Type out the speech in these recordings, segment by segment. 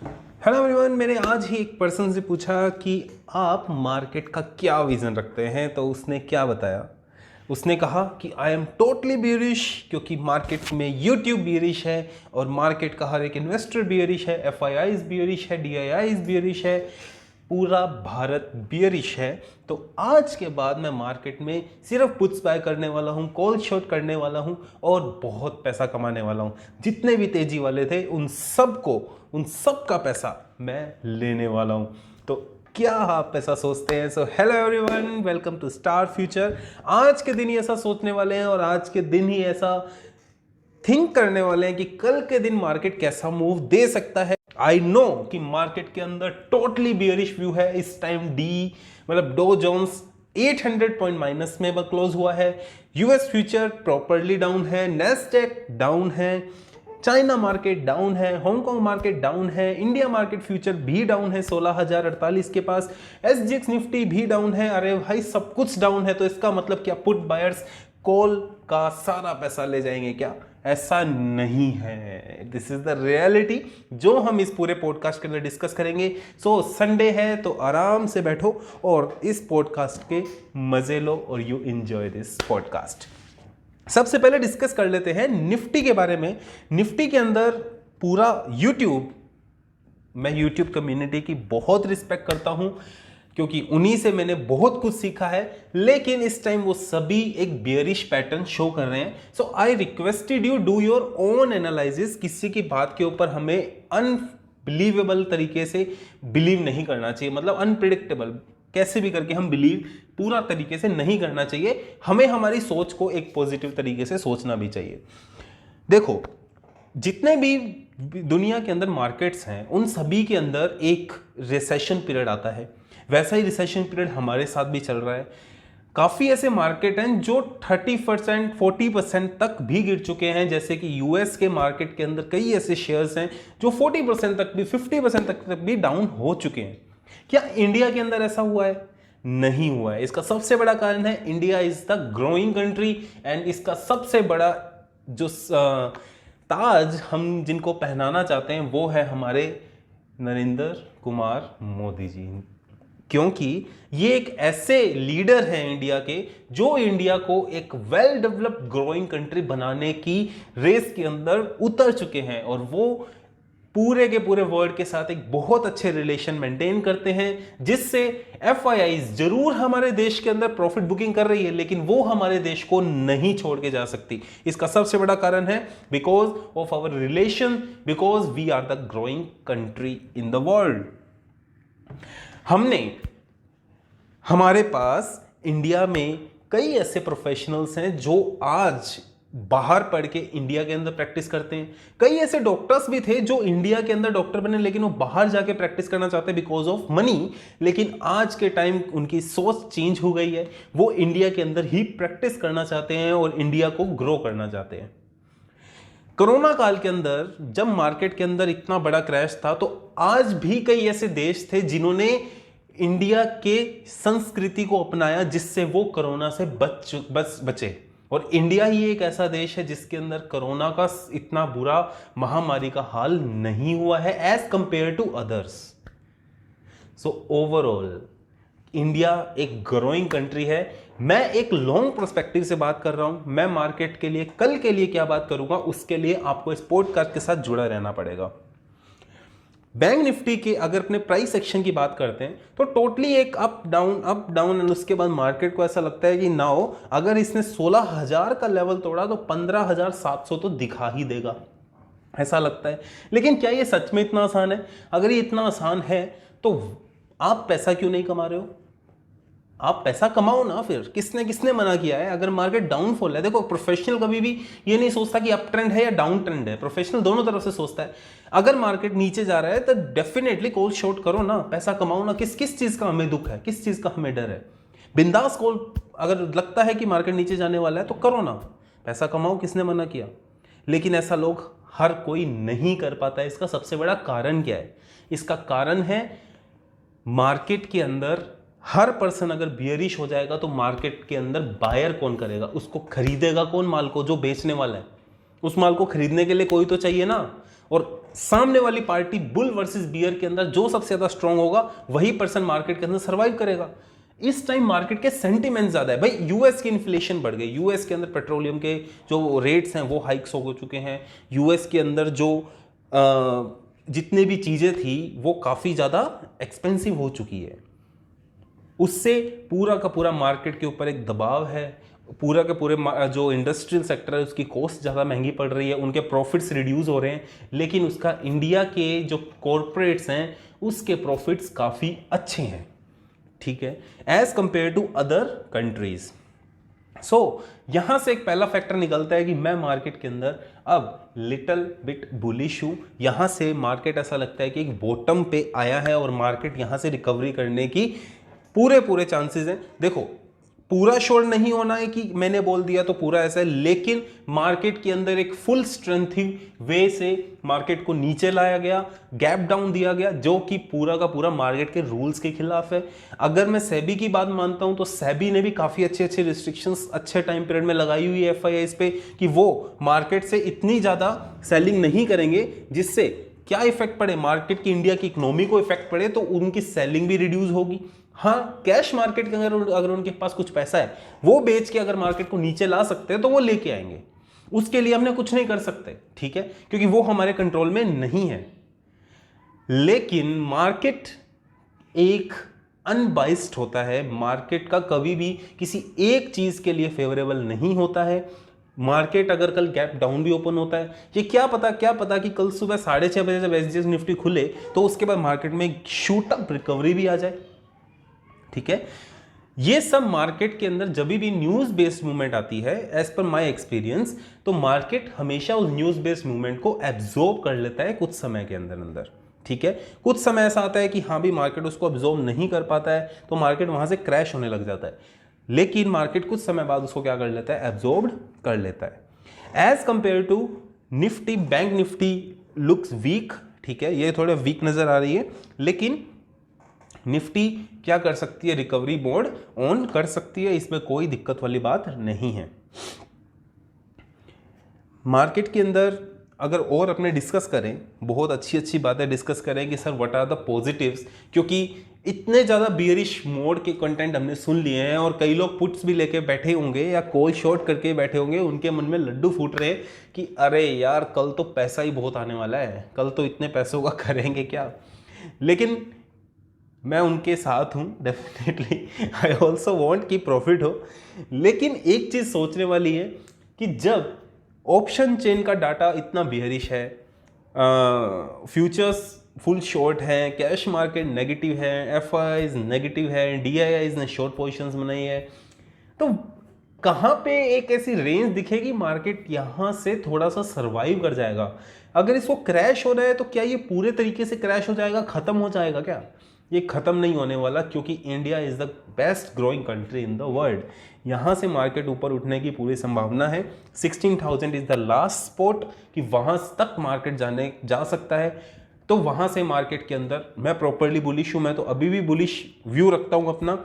Hello everyone, मैंने आज ही एक पर्सन से पूछा कि आप मार्केट का क्या विज़न रखते हैं। तो उसने क्या बताया, उसने कहा कि आई एम टोटली बियरिश, क्योंकि मार्केट में यूट्यूब बियरिश है और मार्केट का हर एक इन्वेस्टर बियरिश है, एफआईआईज बियरिश है, डीआईआईज बियरिश है, पूरा भारत बियरिश है। तो आज के बाद मैं मार्केट में सिर्फ पुट्स बाय करने वाला हूँ, कॉल शॉर्ट करने वाला हूँ और बहुत पैसा कमाने वाला हूँ। जितने भी तेजी वाले थे उन सब का पैसा मैं लेने वाला हूँ। तो क्या आप ऐसा सोचते हैं? So hello everyone, welcome to star future. आज के दिन ही ऐसा सोचने वाले हैं और आज के दिन ही ऐसा थिंक करने वाले हैं कि कल के दिन मार्केट कैसा मूव दे सकता है। आई नो कि मार्केट के अंदर टोटली बियरिश व्यू है इस time. Dow Jones 800 point minus में क्लोज हुआ है। यूएस फ्यूचर प्रॉपरली डाउन है, नेस्डेक डाउन है, चाइना मार्केट डाउन है, हांगकांग मार्केट डाउन है, इंडिया मार्केट फ्यूचर भी डाउन है 16,048 के पास, एसजीएक्स निफ्टी भी डाउन है। अरे भाई, सब कुछ डाउन है। तो इसका मतलब क्या पुट बायर्स कॉल का सारा पैसा ले जाएंगे क्या? ऐसा नहीं है। दिस इज द रियलिटी जो हम इस पूरे पॉडकास्ट के अंदर डिस्कस करेंगे। सो संडे है तो आराम से बैठो और इस पॉडकास्ट के मजे लो और यू एंजॉय दिस पॉडकास्ट। सबसे पहले डिस्कस कर लेते हैं निफ्टी के बारे में। निफ्टी के अंदर पूरा मैं यूट्यूब कम्युनिटी की बहुत रिस्पेक्ट करता हूं क्योंकि उन्हीं से मैंने बहुत कुछ सीखा है, लेकिन इस टाइम वो सभी एक बियरिश पैटर्न शो कर रहे हैं। So I requested you do your own analysis. किसी की बात के ऊपर हमें अनबिलीवेबल तरीके से बिलीव नहीं करना चाहिए, मतलब अनप्रिडिक्टेबल कैसे भी करके हम बिलीव पूरा तरीके से नहीं करना चाहिए। हमें हमारी सोच को एक पॉजिटिव तरीके से सोचना भी चाहिए। देखो, जितने भी दुनिया के अंदर मार्केट्स हैं उन सभी के अंदर एक रिसेशन पीरियड आता है। वैसा ही रिसेशन पीरियड हमारे साथ भी चल रहा है। काफ़ी ऐसे मार्केट हैं जो 30% 40% तक भी गिर चुके हैं, जैसे कि यूएस के मार्केट के अंदर कई ऐसे शेयर्स हैं जो 40% तक भी 50% तक भी डाउन हो चुके हैं। क्या इंडिया के अंदर ऐसा हुआ है? नहीं हुआ है। इसका सबसे बड़ा कारण है India is the growing country and इसका सबसे बड़ा जो ताज हम जिनको पहनाना चाहते हैं वो है हमारे नरेंद्र कुमार मोदी जी, क्योंकि ये एक ऐसे लीडर हैं इंडिया के जो इंडिया को एक वेल डेवलप्ड ग्रोइंग कंट्री बनाने की रेस के अंदर उतर चुके हैं और वो पूरे के पूरे वर्ल्ड के साथ एक बहुत अच्छे रिलेशन मेंटेन करते हैं, जिससे एफआईआईज जरूर हमारे देश के अंदर प्रॉफिट बुकिंग कर रही है लेकिन वो हमारे देश को नहीं छोड़ के जा सकती। इसका सबसे बड़ा कारण है because of our relation, because we are the growing country in the world. हमारे पास इंडिया में कई ऐसे प्रोफेशनल्स हैं जो आज बाहर पढ़ के इंडिया के अंदर प्रैक्टिस करते हैं। कई ऐसे डॉक्टर्स भी थे जो इंडिया के अंदर डॉक्टर बने लेकिन वो बाहर जाके प्रैक्टिस करना चाहते हैं बिकॉज ऑफ मनी, लेकिन आज के टाइम उनकी सोच चेंज हो गई है। वो इंडिया के अंदर ही प्रैक्टिस करना चाहते हैं और इंडिया को ग्रो करना चाहते हैं। कोरोना काल के अंदर जब मार्केट के अंदर इतना बड़ा क्रैश था तो आज भी कई ऐसे देश थे जिन्होंने इंडिया के संस्कृति को अपनाया जिससे वो कोरोना से बचे। और इंडिया ही एक ऐसा देश है जिसके अंदर कोरोना का इतना बुरा महामारी का हाल नहीं हुआ है as compare to others. So overall India एक ग्रोइंग कंट्री है। मैं एक लॉन्ग पर्सपेक्टिव से बात कर रहा हूं। मैं मार्केट के लिए कल के लिए क्या बात करूंगा उसके लिए आपको इस पॉडकास्ट के साथ जुड़ा रहना पड़ेगा। बैंक निफ्टी के अगर अपने प्राइस एक्शन की बात करते हैं तो टोटली एक अप डाउन एंड उसके बाद मार्केट को ऐसा लगता है कि नाउ अगर इसने 16,000 का लेवल तोड़ा तो 15,700 तो दिखा ही देगा, ऐसा लगता है। लेकिन क्या ये सच में इतना आसान है? अगर ये इतना आसान है तो आप पैसा क्यों नहीं कमा रहे हो? आप पैसा कमाओ ना। फिर किसने मना किया है? अगर मार्केट डाउनफॉल है, देखो प्रोफेशनल कभी भी ये नहीं सोचता कि अप ट्रेंड है या डाउन ट्रेंड है। प्रोफेशनल दोनों तरफ से सोचता है। अगर मार्केट नीचे जा रहा है तो डेफिनेटली कॉल शॉर्ट करो ना, पैसा कमाओ ना। किस चीज का हमें दुख है, किस चीज का हमें डर है? बिंदास कॉल, अगर लगता है कि मार्केट नीचे जाने वाला है तो करो ना, पैसा कमाओ। किसने मना किया? लेकिन ऐसा लोग हर कोई नहीं कर पाता है। इसका सबसे बड़ा कारण क्या है? इसका कारण है मार्केट के अंदर हर पर्सन अगर बियरिश हो जाएगा तो मार्केट के अंदर बायर कौन करेगा? उसको खरीदेगा कौन? माल को जो बेचने वाला है। उस माल को खरीदने के लिए कोई तो चाहिए ना। और सामने वाली पार्टी बुल वर्सेस बियर के अंदर जो सबसे ज्यादा स्ट्रांग होगा वही पर्सन मार्केट के अंदर सर्वाइव करेगा। इस टाइम मार्केट के सेंटिमेंट ज्यादा है भाई। यूएस की इन्फ्लेशन बढ़ गई, यूएस के अंदर पेट्रोलियम के जो रेट्स हैं वो हाइक्स हो चुके हैं, यूएस के अंदर जो जितने भी चीजें थी वो काफी ज्यादा एक्सपेंसिव हो चुकी है। उससे पूरा का पूरा मार्केट के ऊपर एक दबाव है, पूरा के पूरे जो इंडस्ट्रियल सेक्टर है उसकी कॉस्ट ज़्यादा महंगी पड़ रही है, उनके प्रॉफिट्स रिड्यूस हो रहे हैं, लेकिन उसका इंडिया के जो कॉरपोरेट्स हैं उसके प्रॉफिट्स काफ़ी अच्छे हैं, ठीक है, as compare to other countries. So यहां से एक पहला फैक्टर निकलता है कि मैं मार्केट के अंदर अब लिटिल बिट बुलिश हूं। यहां से मार्केट ऐसा लगता है कि एक बॉटम पे आया है और मार्केट यहां से रिकवरी करने की पूरे चांसेस हैं। देखो पूरा श्योर नहीं होना है कि मैंने बोल दिया तो पूरा ऐसा है, लेकिन मार्केट के अंदर एक फुल स्ट्रेंथिंग वे से मार्केट को नीचे लाया गया, गैप डाउन दिया गया, जो कि पूरा का पूरा मार्केट के रूल्स के खिलाफ है। अगर मैं सेबी की बात मानता हूं तो सेबी ने भी काफी अच्छे रिस्ट्रिक्शंस अच्छे टाइम पीरियड में लगाई हुई है एफआईआईज पे कि वो मार्केट से इतनी ज्यादा सेलिंग नहीं करेंगे जिससे क्या इफेक्ट पड़े, मार्केट की इंडिया की इकोनॉमी को इफेक्ट पड़े, तो उनकी सेलिंग भी रिड्यूस होगी। हाँ, कैश मार्केट के अगर उनके पास कुछ पैसा है वो बेच के अगर मार्केट को नीचे ला सकते हैं तो वो लेके आएंगे, उसके लिए हमने कुछ नहीं कर सकते, ठीक है, क्योंकि वो हमारे कंट्रोल में नहीं है। लेकिन मार्केट एक अनबाइस्ड होता है, मार्केट का कभी भी किसी एक चीज के लिए फेवरेबल नहीं होता है। मार्केट अगर कल गैप डाउन भी ओपन होता है, ये क्या पता कि कल सुबह 6:30 बजे जब एसजीएस निफ्टी खुले तो उसके बाद मार्केट में शूट अप रिकवरी भी आ जाए, ठीक है। ये सब मार्केट के अंदर जब भी न्यूज बेस्ड मूवमेंट आती है, एज पर माय एक्सपीरियंस, तो मार्केट हमेशा उस न्यूज बेस्ड मूवमेंट को एब्जॉर्ब कर लेता है कुछ समय के अंदर, ठीक है। कुछ समय ऐसा आता है कि हाँ भी मार्केट उसको एब्जॉर्ब नहीं कर पाता है तो मार्केट वहां से क्रैश होने लग जाता है, लेकिन मार्केट कुछ समय बाद उसको क्या कर लेता है, एब्जॉर्ब कर लेता है। As compare to Nifty, bank Nifty looks weak, ठीक है, ये थोड़ा वीक नजर आ रही है, लेकिन निफ्टी क्या कर सकती है, रिकवरी मोड ऑन कर सकती है, इसमें कोई दिक्कत वाली बात नहीं है। मार्केट के अंदर अगर और अपने डिस्कस करें, बहुत अच्छी बातें डिस्कस करें कि sir what are the positives, क्योंकि इतने ज़्यादा बियरिश मोड के कंटेंट हमने सुन लिए हैं और कई लोग पुट्स भी लेके बैठे होंगे या कॉल शॉर्ट करके बैठे होंगे, उनके मन में लड्डू फूट रहे कि अरे यार कल तो पैसा ही बहुत आने वाला है, कल तो इतने पैसों का करेंगे क्या। लेकिन मैं उनके साथ हूँ, डेफिनेटली आई ऑल्सो वॉन्ट कि प्रॉफिट हो, लेकिन एक चीज़ सोचने वाली है कि जब ऑप्शन चेन का डाटा इतना बियरिश है, फ्यूचर्स फुल शॉर्ट है, कैश मार्केट नेगेटिव है, एफआईआईज नेगेटिव है, डीआईआईज ने शॉर्ट पोजीशंस बनाई है, तो कहाँ पे एक ऐसी रेंज दिखेगी मार्केट यहाँ से थोड़ा सा सर्वाइव कर जाएगा। अगर इसको क्रैश हो रहा है तो क्या ये पूरे तरीके से क्रैश हो जाएगा, खत्म हो जाएगा क्या? ये खत्म नहीं होने वाला, क्योंकि India is the best growing country in the world. यहाँ से मार्केट ऊपर उठने की पूरी संभावना है। 16,000 इज द लास्ट स्पॉट कि वहाँ तक मार्केट जा सकता है, तो वहाँ से मार्केट के अंदर मैं प्रॉपरली बुलिश हूँ। मैं तो अभी भी बुलिश व्यू रखता हूँ अपना,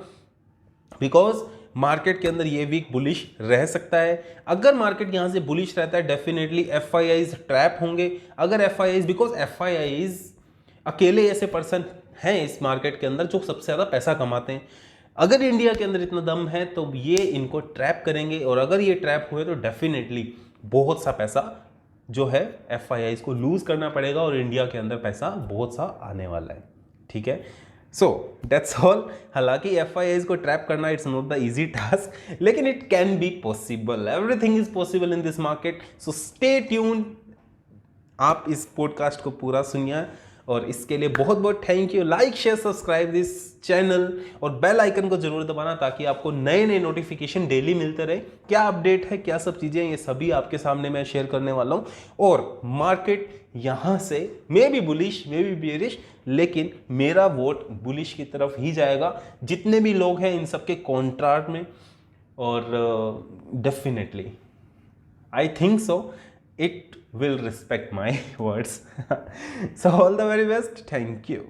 बिकॉज मार्केट के अंदर ये वीक बुलिश रह सकता है। अगर मार्केट यहाँ से बुलिश रहता है डेफिनेटली एफआईआईज ट्रैप होंगे। अगर एफआईआईज, बिकॉज एफआईआईज अकेले ऐसे पर्सन हैं इस मार्केट के अंदर जो सबसे ज़्यादा पैसा कमाते हैं, अगर इंडिया के अंदर इतना दम है तो ये इनको ट्रैप करेंगे, और अगर ये ट्रैप हुए तो डेफिनेटली बहुत सा पैसा जो है एफआईआईज को लूज करना पड़ेगा और इंडिया के अंदर पैसा बहुत सा आने वाला है, ठीक है। So that's all. हालांकि एफआईआईज को ट्रैप करना it's not the easy task, लेकिन it can be possible, everything is possible in this market. So stay tuned, आप इस पॉडकास्ट को पूरा सुनिए और इसके लिए बहुत बहुत thank you. Like share subscribe this channel और बेल आइकन को जरूर दबाना ताकि आपको नए नए नोटिफिकेशन डेली मिलते रहे। क्या अपडेट है, क्या सब चीजें, ये सभी आपके सामने मैं शेयर करने वाला हूं। और मार्केट यहां से may be bullish may be bearish, लेकिन मेरा वोट बुलिश की तरफ ही जाएगा। जितने भी लोग हैं इन सबके कॉन्ट्राक्ट में, और definitely I think so it will respect my words. So all the very best. Thank you.